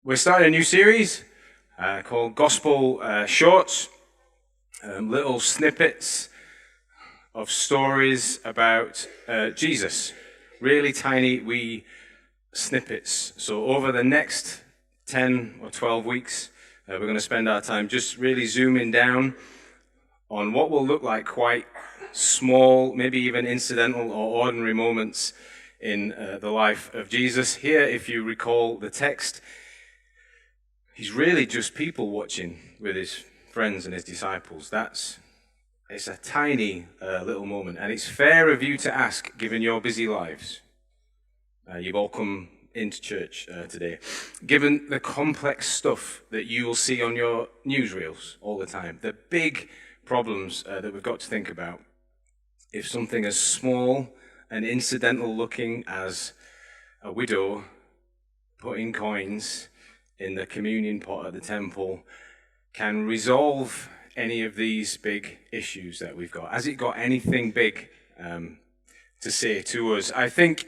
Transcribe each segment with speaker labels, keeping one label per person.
Speaker 1: We're starting a new series called Gospel Shorts, little snippets of stories about Jesus. Really tiny wee snippets. So over the next 10 or 12 weeks, we're going to spend our time just really zooming down on what will look like quite small, maybe even incidental or ordinary moments in the life of Jesus. Here, if you recall the text, he's really just people watching with his friends and his disciples. It's a tiny little moment, and it's fair of you to ask, given your busy lives. You've all come into church today. Given the complex stuff that you will see on your newsreels all the time, the big problems that we've got to think about, if something as small and incidental looking as a widow putting coins in the communion pot at the temple can resolve any of these big issues that we've got. Has it got anything big to say to us? I think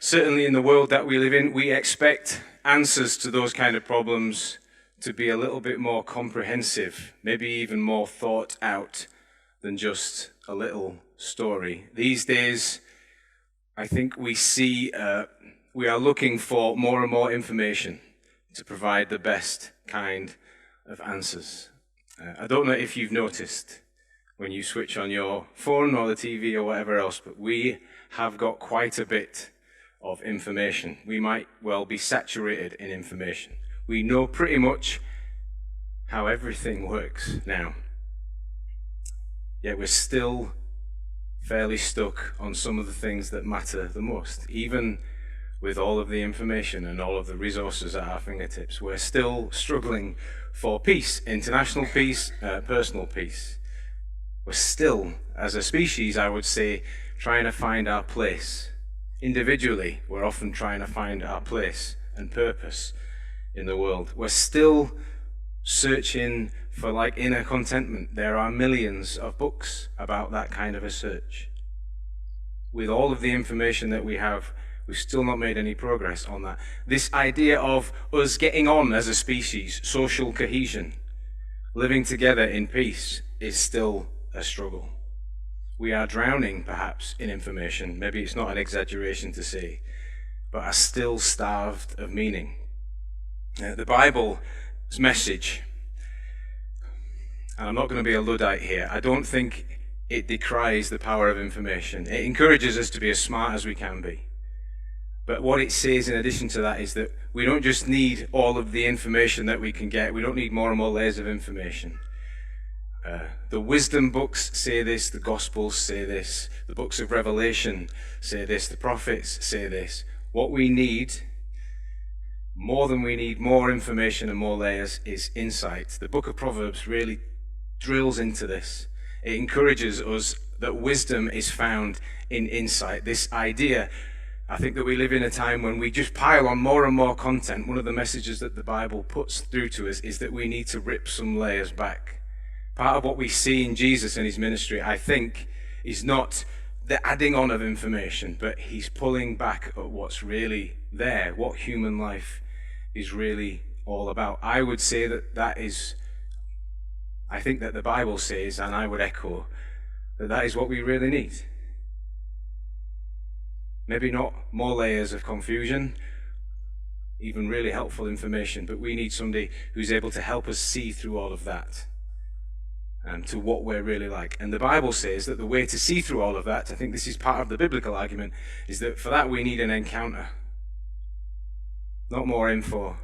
Speaker 1: certainly in the world that we live in, we expect answers to those kind of problems to be a little bit more comprehensive, maybe even more thought out than just a little story. These days, I think we are looking for more and more information to provide the best kind of answers. I don't know if you've noticed when you switch on your phone or the TV or whatever else, but we have got quite a bit of information. We might well be saturated in information. We know pretty much how everything works now. Yet we're still fairly stuck on some of the things that matter the most. Even with all of the information and all of the resources at our fingertips, we're still struggling for peace, international peace, personal peace. We're still, as a species, I would say, trying to find our place. Individually, we're often trying to find our place and purpose in the world. We're still searching for inner contentment. There are millions of books about that kind of a search. With all of the information that we have, we've still not made any progress on that. This idea of us getting on as a species, social cohesion, living together in peace, is still a struggle. We are drowning, perhaps, in information. Maybe it's not an exaggeration to say, but are still starved of meaning. The Bible's message, and I'm not going to be a Luddite here, I don't think it decries the power of information. It encourages us to be as smart as we can be. But what it says in addition to that is that we don't just need all of the information that we can get. We don't need more and more layers of information. The wisdom books say this, the Gospels say this, the books of Revelation say this, the prophets say this. What we need, more than we need more information and more layers, is insight. The book of Proverbs really drills into this. It encourages us that wisdom is found in insight. This idea, I think that we live in a time when we just pile on more and more content. One of the messages that the Bible puts through to us is that we need to rip some layers back. Part of what we see in Jesus and his ministry, I think, is not the adding on of information, but he's pulling back at what's really there, what human life is really all about. I would say I think that the Bible says, and I would echo, that is what we really need. Maybe not more layers of confusion, even really helpful information, but we need somebody who's able to help us see through all of that and to what we're really like. And the Bible says that the way to see through all of that, I think this is part of the biblical argument, is that for that we need an encounter. Not more info.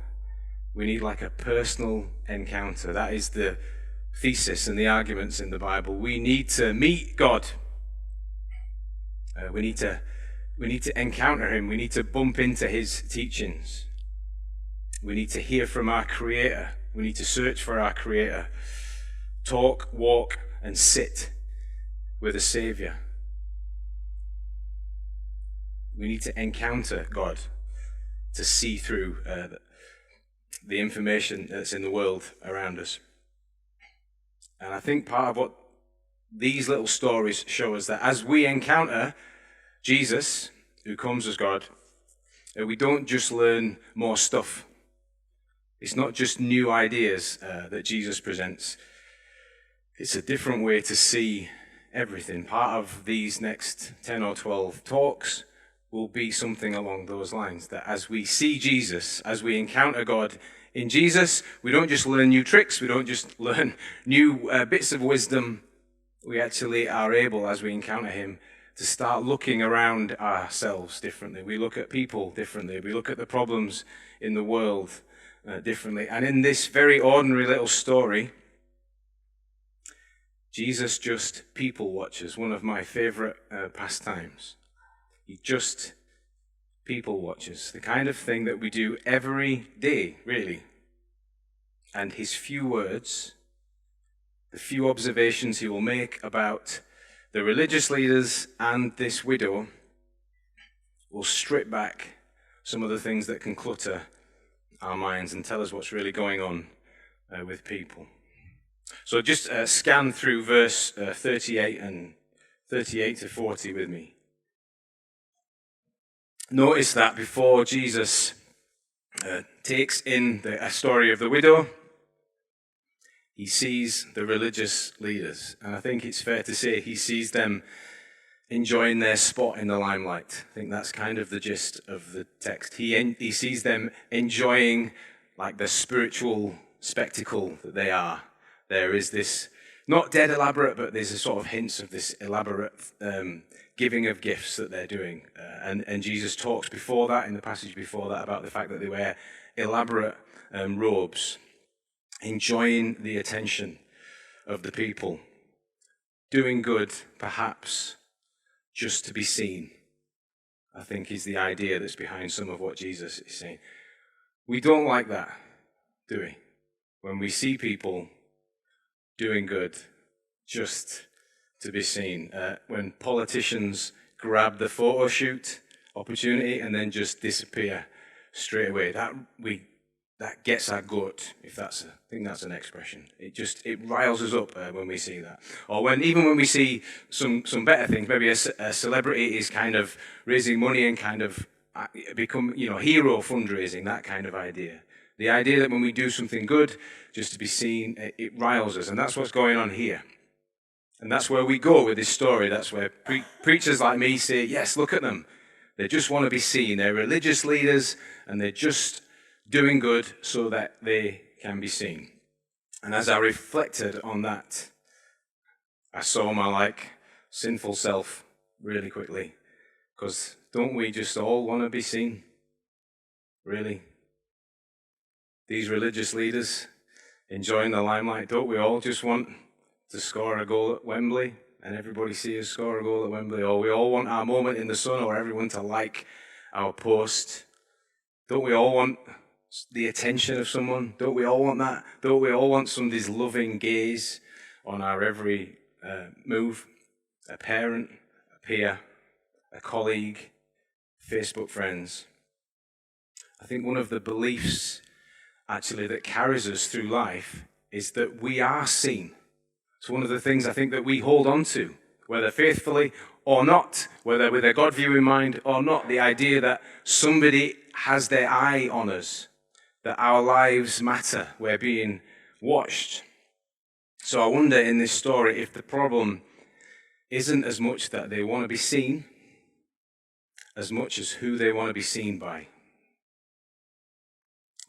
Speaker 1: We need a personal encounter. That is the thesis and the arguments in the Bible. We need to meet God. We need to encounter him. We need to bump into his teachings. We need to hear from our Creator. We need to search for our Creator. Talk, walk, and sit with a Savior. We need to encounter God to see through the information that's in the world around us. And I think part of what these little stories show us, that as we encounter Jesus, who comes as God, we don't just learn more stuff. It's not just new ideas that Jesus presents. It's a different way to see everything. Part of these next 10 or 12 talks will be something along those lines, that as we see Jesus, as we encounter God in Jesus, we don't just learn new tricks, we don't just learn new bits of wisdom. We actually are able, as we encounter him, to start looking around ourselves differently. We look at people differently. We look at the problems in the world differently. And in this very ordinary little story, Jesus just people watches, one of my favorite pastimes. He just people watches, the kind of thing that we do every day, really. And his few words, the few observations he will make about the religious leaders and this widow, will strip back some of the things that can clutter our minds and tell us what's really going on with people. So just scan through verse 38 and 38 to 40 with me. Notice that before Jesus takes in a story of the widow, he sees the religious leaders. And I think it's fair to say he sees them enjoying their spot in the limelight. I think that's kind of the gist of the text. He sees them enjoying like the spiritual spectacle that they are. There is this, not dead elaborate, but there's a sort of hints of this elaborate giving of gifts that they're doing. And Jesus talks before that, in the passage before that, about the fact that they wear elaborate robes, enjoying the attention of the people, doing good, perhaps just to be seen, I think is the idea that's behind some of what Jesus is saying. We don't like that, do we? When we see people doing good just to be seen. When politicians grab the photo shoot opportunity and then just disappear straight away, that gets our goat, I think that's an expression. It riles us up when we see that. Or even when we see some better things, maybe a celebrity is kind of raising money and kind of become, hero fundraising, that kind of idea. The idea that when we do something good, just to be seen, it riles us. And that's what's going on here. And that's where we go with this story. That's where preachers like me say, yes, look at them. They just want to be seen. They're religious leaders, and they're just doing good so that they can be seen. And as I reflected on that, I saw my sinful self really quickly. Because don't we just all want to be seen? Really? These religious leaders enjoying the limelight, don't we all just want to score a goal at Wembley and everybody see us score a goal at Wembley? Or we all want our moment in the sun, or everyone to like our post? Don't we all want the attention of someone? Don't we all want that? Don't we all want somebody's loving gaze on our every move? A parent, a peer, a colleague, Facebook friends. I think one of the beliefs actually that carries us through life is that we are seen. It's one of the things I think that we hold on to, whether faithfully or not, whether with a God view in mind or not, the idea that somebody has their eye on us, that our lives matter, we're being watched. So I wonder in this story if the problem isn't as much that they want to be seen, as much as who they want to be seen by.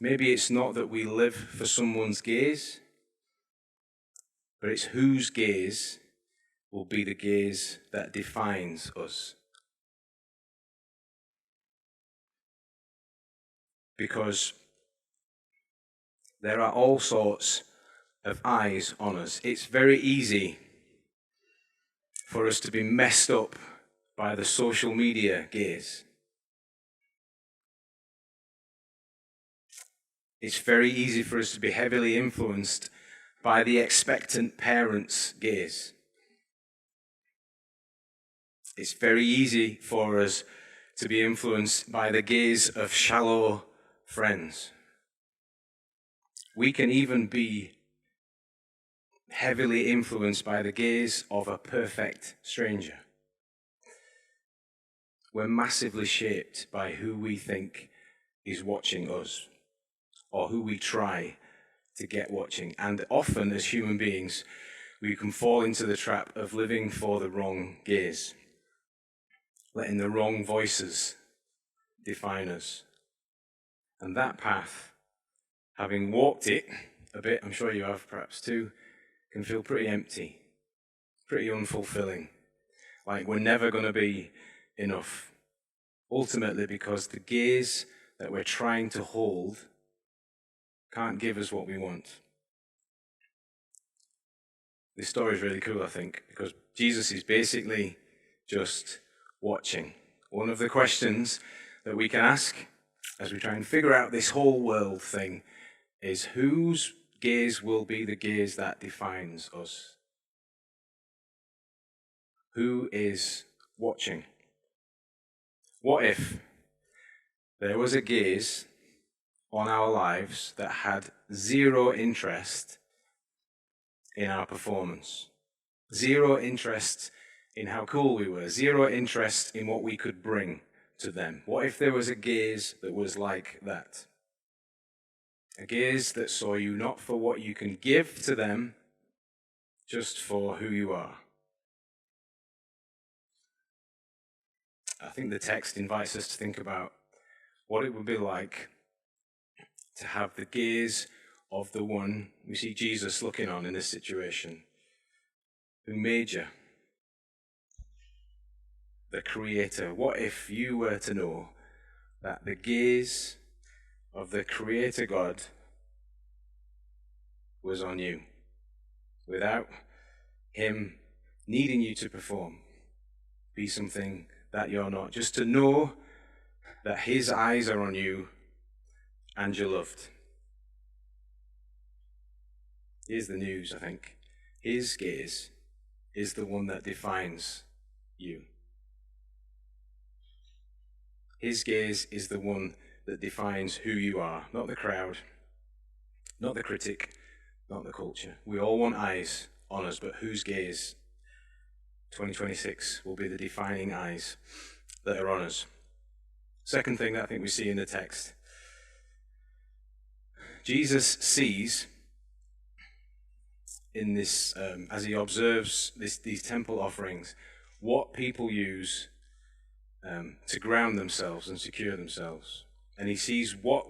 Speaker 1: Maybe it's not that we live for someone's gaze, but it's whose gaze will be the gaze that defines us. Because there are all sorts of eyes on us. It's very easy for us to be messed up by the social media gaze. It's very easy for us to be heavily influenced by the expectant parent's gaze. It's very easy for us to be influenced by the gaze of shallow friends. We can even be heavily influenced by the gaze of a perfect stranger. We're massively shaped by who we think is watching us, or who we try to get watching. And often, as human beings, we can fall into the trap of living for the wrong gaze, letting the wrong voices define us. And that path, having walked it a bit, I'm sure you have perhaps too, can feel pretty empty, pretty unfulfilling, like we're never going to be enough. Ultimately, because the gaze that we're trying to hold can't give us what we want. This story is really cool, I think, because Jesus is basically just watching. One of the questions that we can ask as we try and figure out this whole world thing is, whose gaze will be the gaze that defines us? Who is watching? What if there was a gaze on our lives that had zero interest in our performance, zero interest in how cool we were, zero interest in what we could bring to them? What if there was a gaze that was like that? A gaze that saw you not for what you can give to them, just for who you are. I think the text invites us to think about what it would be like to have the gaze of the one we see Jesus looking on in this situation, who made you, the Creator. What if you were to know that the gaze of the Creator God was on you, without him needing you to perform, be something that you're not, just to know that his eyes are on you and you're loved. Here's the news, I think. His gaze is the one that defines you. His gaze is the one that defines who you are, not the crowd, not the critic, not the culture. We all want eyes on us, but whose gaze? 2026 will be the defining eyes that are on us. Second thing that I think we see in the text, Jesus sees in this, as he observes these temple offerings, what people use to ground themselves and secure themselves. And he sees what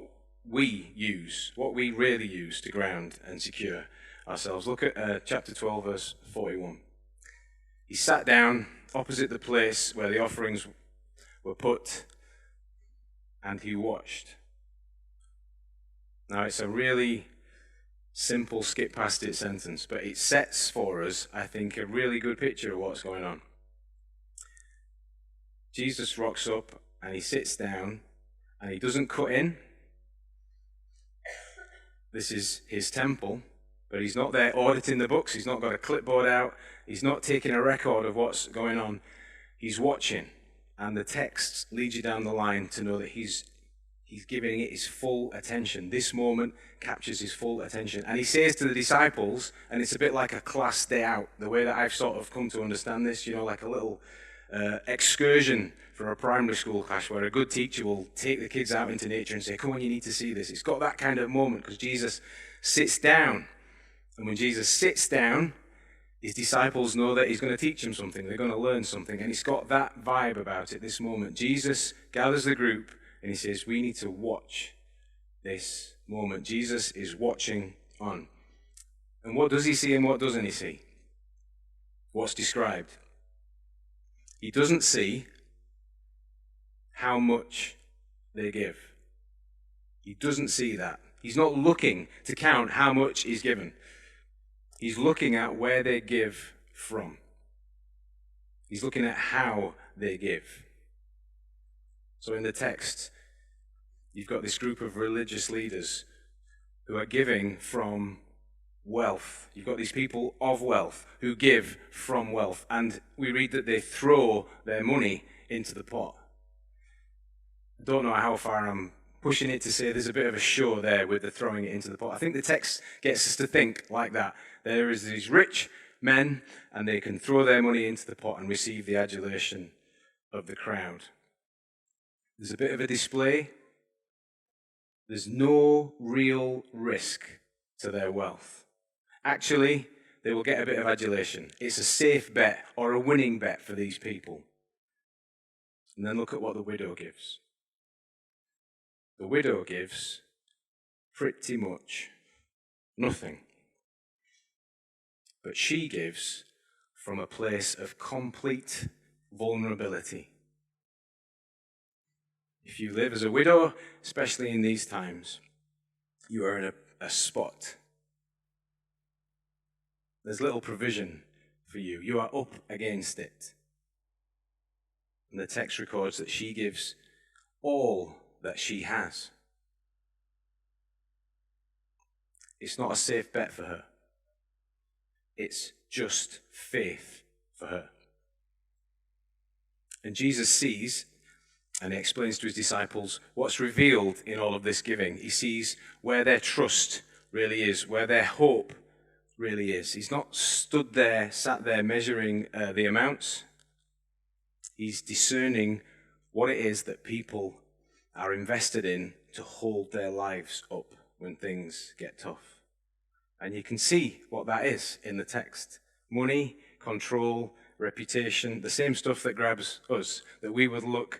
Speaker 1: we use, what we really use to ground and secure ourselves. Look at chapter 12, verse 41. He sat down opposite the place where the offerings were put, and he watched. Now, it's a really simple, skip past it sentence, but it sets for us, I think, a really good picture of what's going on. Jesus rocks up and he sits down and he doesn't cut in. This is his temple, but he's not there auditing the books. He's not got a clipboard out. He's not taking a record of what's going on. He's watching, and the texts lead you down the line to know that he's giving it his full attention. This moment captures his full attention. And he says to the disciples, and it's a bit like a class day out, the way that I've sort of come to understand this, like a little excursion for a primary school class where a good teacher will take the kids out into nature and say, come on, you need to see this. It's got that kind of moment because Jesus sits down. And when Jesus sits down, his disciples know that he's going to teach them something. They're going to learn something. And it's got that vibe about it, this moment. Jesus gathers the group and he says, we need to watch this moment. Jesus is watching on. And what does he see and what doesn't he see? What's described? He doesn't see how much they give. He doesn't see that. He's not looking to count how much is given. He's looking at where they give from. He's looking at how they give. So in the text, you've got this group of religious leaders who are giving from wealth. You've got these people of wealth who give from wealth. And we read that they throw their money into the pot. I don't know how far I'm pushing it to say there's a bit of a show there with the throwing it into the pot. I think the text gets us to think like that. There is these rich men, and they can throw their money into the pot and receive the adulation of the crowd. There's a bit of a display. There's no real risk to their wealth. Actually, they will get a bit of adulation. It's a safe bet or a winning bet for these people. And then look at what the widow gives. The widow gives pretty much nothing. But she gives from a place of complete vulnerability. If you live as a widow, especially in these times, you are in a spot. There's little provision for you. You are up against it. And the text records that she gives all that she has. It's not a safe bet for her. It's just faith for her. And Jesus sees, and he explains to his disciples what's revealed in all of this giving. He sees where their trust really is, where their hope really is. He's not sat there measuring the amounts. He's discerning what it is that people are invested in to hold their lives up when things get tough. And you can see what that is in the text. Money, control, reputation, the same stuff that grabs us, that we would look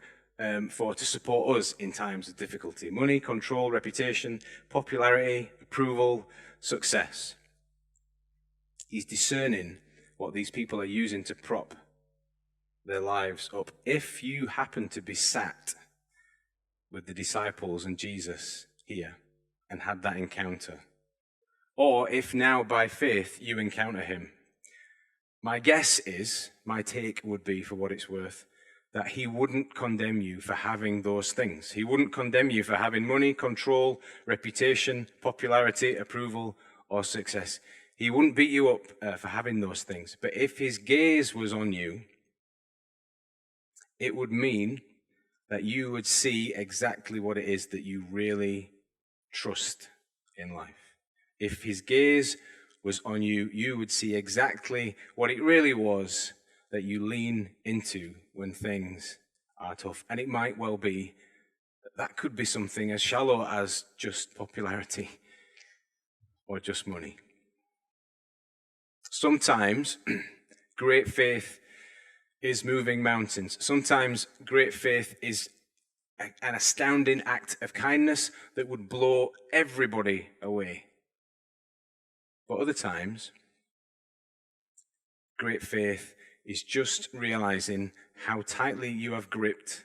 Speaker 1: for to support us in times of difficulty. Money, control, reputation, popularity, approval, success. He's discerning what these people are using to prop their lives up. If you happen to be sat with the disciples and Jesus here and had that encounter, or if now by faith you encounter him, my guess is, my take would be, for what it's worth, that he wouldn't condemn you for having those things. He wouldn't condemn you for having money, control, reputation, popularity, approval, or success. He wouldn't beat you up for having those things. But if his gaze was on you, it would mean that you would see exactly what it is that you really trust in life. If his gaze was on you, you would see exactly what it really was that you lean into when things are tough. And it might well be that could be something as shallow as just popularity or just money. Sometimes great faith is moving mountains. Sometimes great faith is an astounding act of kindness that would blow everybody away. But other times, great faith is just realizing how tightly you have gripped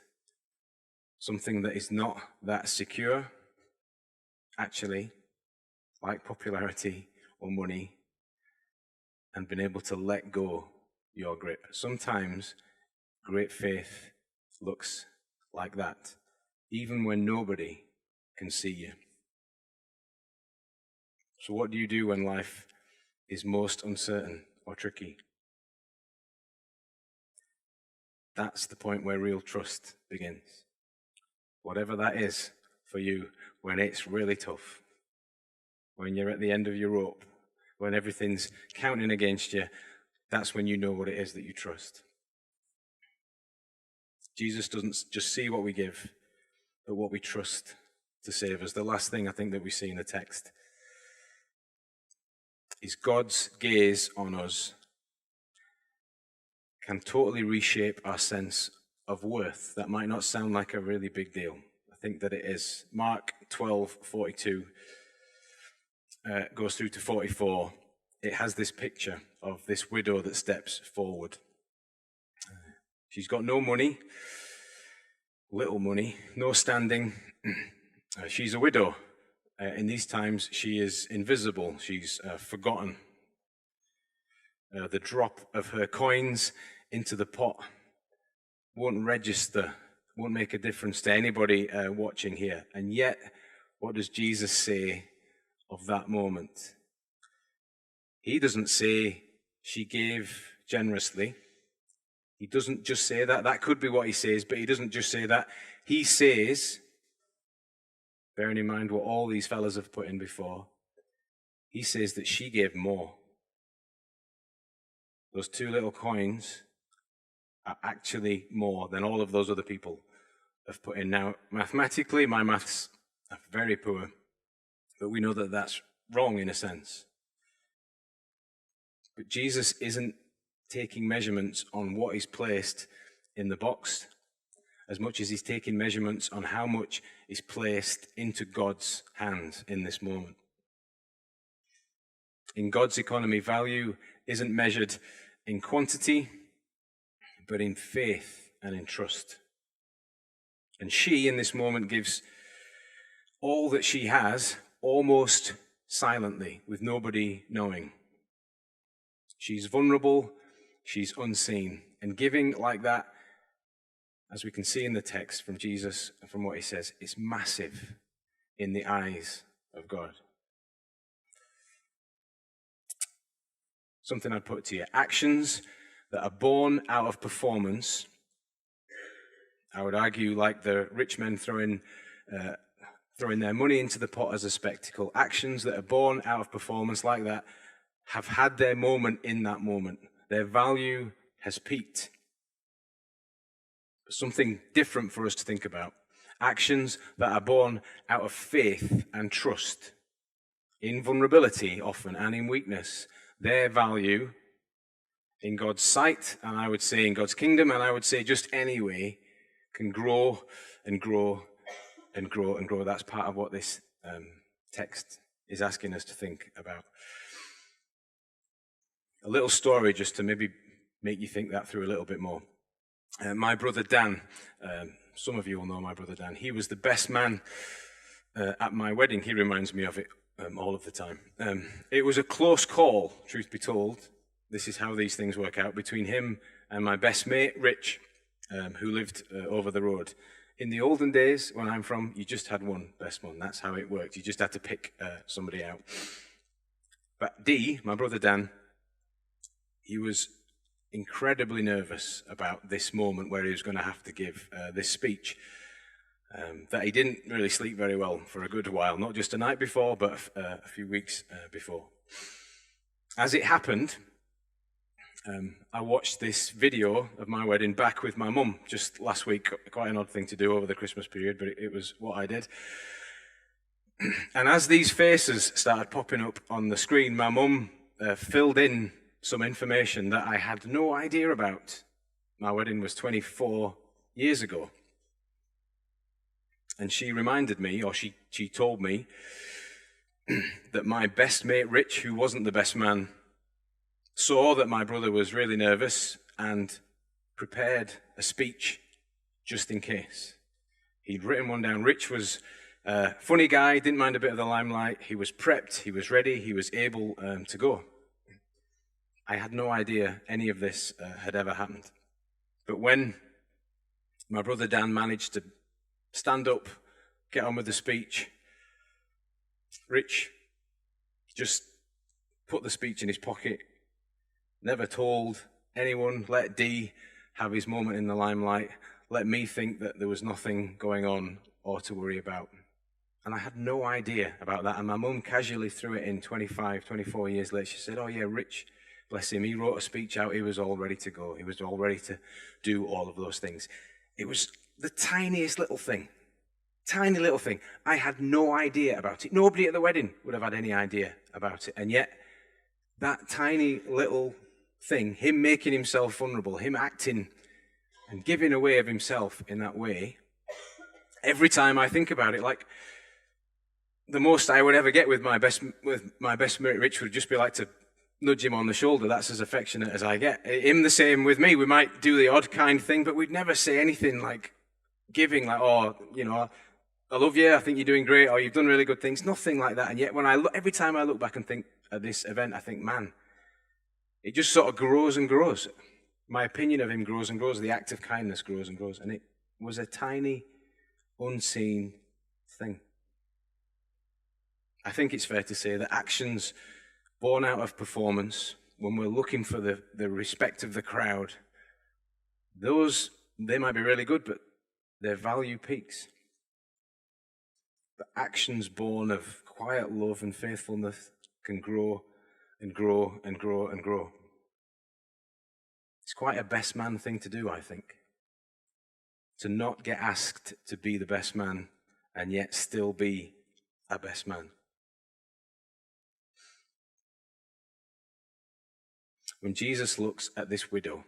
Speaker 1: something that is not that secure, actually, like popularity or money, and been able to let go your grip. Sometimes great faith looks like that, even when nobody can see you. So what do you do when life is most uncertain or tricky? That's the point where real trust begins. Whatever that is for you, when it's really tough, when you're at the end of your rope, when everything's counting against you, that's when you know what it is that you trust. Jesus doesn't just see what we give, but what we trust to save us. The last thing I think that we see in the text is God's gaze on us can totally reshape our sense of worth. That might not sound like a really big deal. I think that it is. Mark 12:42 goes through to 44. It has this picture of this widow that steps forward. She's got no money, little money, no standing. She's a widow. In these times, she is invisible. She's forgotten. The drop of her coins into the pot won't register, won't make a difference to anybody watching here. And yet, what does Jesus say of that moment? He doesn't say she gave generously. He doesn't just say that. That could be what he says, but he doesn't just say that. He says, bearing in mind what all these fellas have put in before, he says that she gave more. Those 2 little coins are actually more than all of those other people have put in. Now, mathematically, my maths very poor. But we know that that's wrong in a sense. But Jesus isn't taking measurements on what is placed in the box as much as he's taking measurements on how much is placed into God's hands in this moment. In God's economy, value isn't measured in quantity, but in faith and in trust. And she, in this moment, gives all that she has almost silently, with nobody knowing. She's vulnerable, she's unseen. And giving like that, as we can see in the text from Jesus and from what he says, is massive in the eyes of God. Something I'd put to you. Actions that are born out of performance, I would argue, like the rich men throwing their money into the pot as a spectacle. Actions that are born out of performance like that have had their moment in that moment. Their value has peaked. Something different for us to think about. Actions that are born out of faith and trust, in vulnerability often and in weakness. Their value in God's sight, and I would say in God's kingdom, and I would say just anyway, can grow and grow and grow and grow. That's part of what this text is asking us to think about. A little story just to maybe make you think that through a little bit more. My brother Dan, some of you will know my brother Dan. He was the best man at my wedding. He reminds me of it all of the time. It was a close call, truth be told. This is how these things work out, between him and my best mate, Rich, who lived over the road. In the olden days, when I'm from, you just had one best man. That's how it worked. You just had to pick somebody out. But D, my brother Dan, he was incredibly nervous about this moment where he was going to have to give this speech, that he didn't really sleep very well for a good while, not just a night before, but a few weeks before. As it happened, I watched this video of my wedding back with my mum just last week. Quite an odd thing to do over the Christmas period, but it was what I did. And as these faces started popping up on the screen, my mum filled in some information that I had no idea about. My wedding was 24 years ago. And she reminded me, or she told me, that my best mate, Rich, who wasn't the best man, saw that my brother was really nervous and prepared a speech just in case. He'd written one down. Rich was a funny guy, didn't mind a bit of the limelight. He was prepped, he was ready, he was able to go. I had no idea any of this had ever happened. But when my brother Dan managed to stand up, get on with the speech, Rich just put the speech in his pocket, never told anyone, let D have his moment in the limelight, let me think that there was nothing going on or to worry about. And I had no idea about that. And my mum casually threw it in 24 years later. She said, oh yeah, Rich, bless him, he wrote a speech out, he was all ready to go. He was all ready to do all of those things. It was the tiniest little thing. Tiny little thing. I had no idea about it. Nobody at the wedding would have had any idea about it. And yet, that tiny little thing, him making himself vulnerable, him acting and giving away of himself in that way, every time I think about it, like, the most I would ever get with my best mate Rich would just be like to nudge him on the shoulder. That's as affectionate as I get. Him the same with me. We might do the odd kind thing, but we'd never say anything like giving, like, oh, you know, I love you, I think you're doing great, or you've done really good things. Nothing like that. And yet when every time I look back and think at this event, I think, man, it just sort of grows and grows. My opinion of him grows and grows. The act of kindness grows and grows. And it was a tiny, unseen thing. I think it's fair to say that actions born out of performance, when we're looking for the respect of the crowd, they might be really good, but their value peaks. But actions born of quiet love and faithfulness can grow and grow and grow and grow. It's quite a best man thing to do, I think. To not get asked to be the best man and yet still be a best man. When Jesus looks at this widow,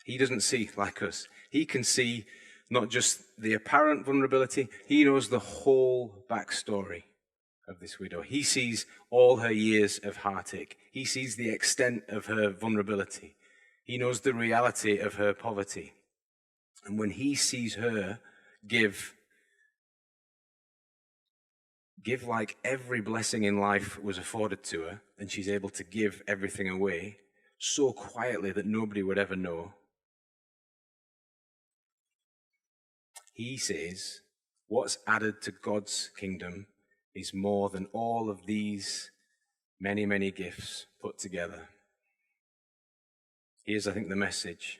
Speaker 1: he doesn't see like us. He can see not just the apparent vulnerability, he knows the whole backstory of this widow. He sees all her years of heartache. He sees the extent of her vulnerability. He knows the reality of her poverty. And when he sees her give like every blessing in life was afforded to her, and she's able to give everything away so quietly that nobody would ever know, he says, what's added to God's kingdom is more than all of these many, many gifts put together. Here's, I think, the message.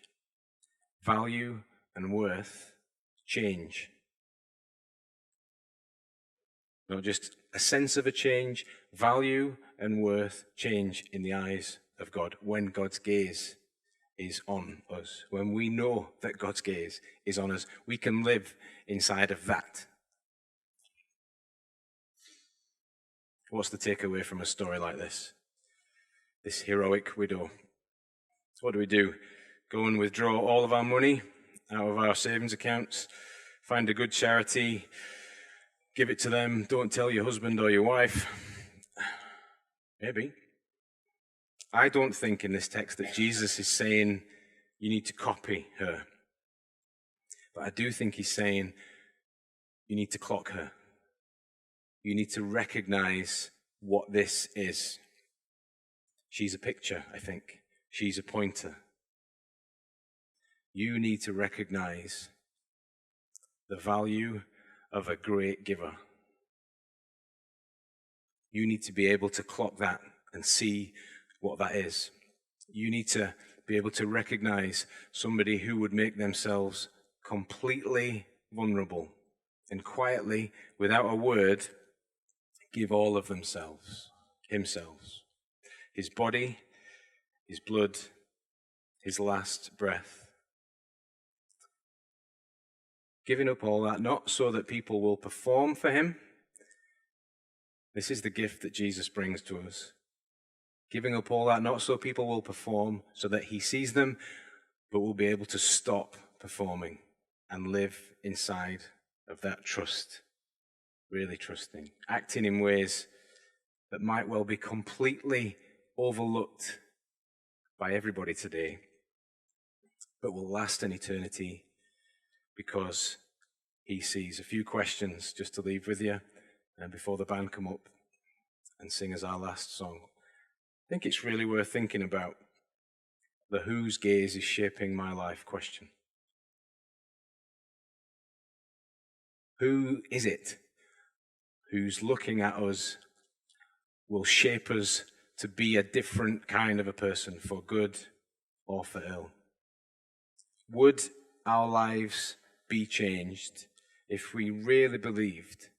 Speaker 1: Value and worth change. Not just a sense of a change, value and worth change in the eyes of God when God's gaze is on us. When we know that God's gaze is on us, we can live inside of that. What's the takeaway from a story like this? This heroic widow. What do? Go and withdraw all of our money out of our savings accounts, find a good charity, give it to them, don't tell your husband or your wife. Maybe. I don't think in this text that Jesus is saying you need to copy her. But I do think he's saying you need to clock her. You need to recognize what this is. She's a picture, I think. She's a pointer. You need to recognize the value of a great giver. You need to be able to clock that and see what that is. You need to be able to recognize somebody who would make themselves completely vulnerable and quietly, without a word, give all of themselves, his body, his blood, his last breath. Giving up all that, not so that people will perform for him. This is the gift that Jesus brings to us. Giving up all that, not so people will perform, so that he sees them, but will be able to stop performing and live inside of that trust, really trusting, acting in ways that might well be completely overlooked by everybody today, but will last an eternity because he sees. A few questions just to leave with you before the band come up and sing as our last song. I think it's really worth thinking about the whose gaze is shaping my life question. Who is it who's looking at us will shape us to be a different kind of a person, for good or for ill? Would our lives be changed if we really believed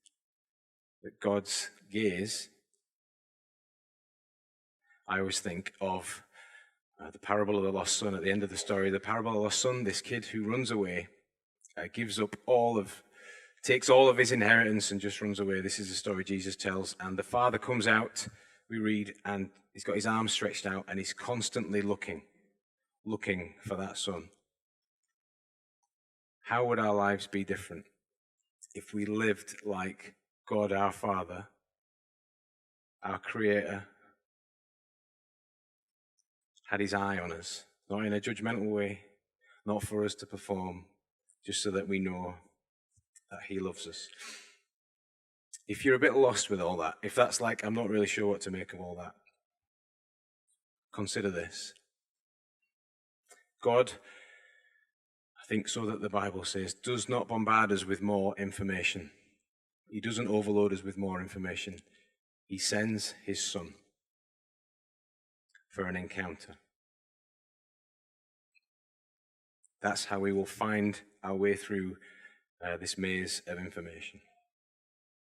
Speaker 1: that God's gaze? I always think of the parable of the lost son at the end of the story. The parable of the lost son, this kid who runs away, takes all of his inheritance and just runs away. This is the story Jesus tells. And the father comes out, we read, and he's got his arms stretched out and he's constantly looking for that son. How would our lives be different if we lived like God our Father, our Creator, had his eye on us, not in a judgmental way, not for us to perform, just so that we know that he loves us? If you're a bit lost with all that, if that's like, I'm not really sure what to make of all that, consider this. God, I think so that the Bible says, does not bombard us with more information. He doesn't overload us with more information. He sends his son for an encounter. That's how we will find our way through this maze of information.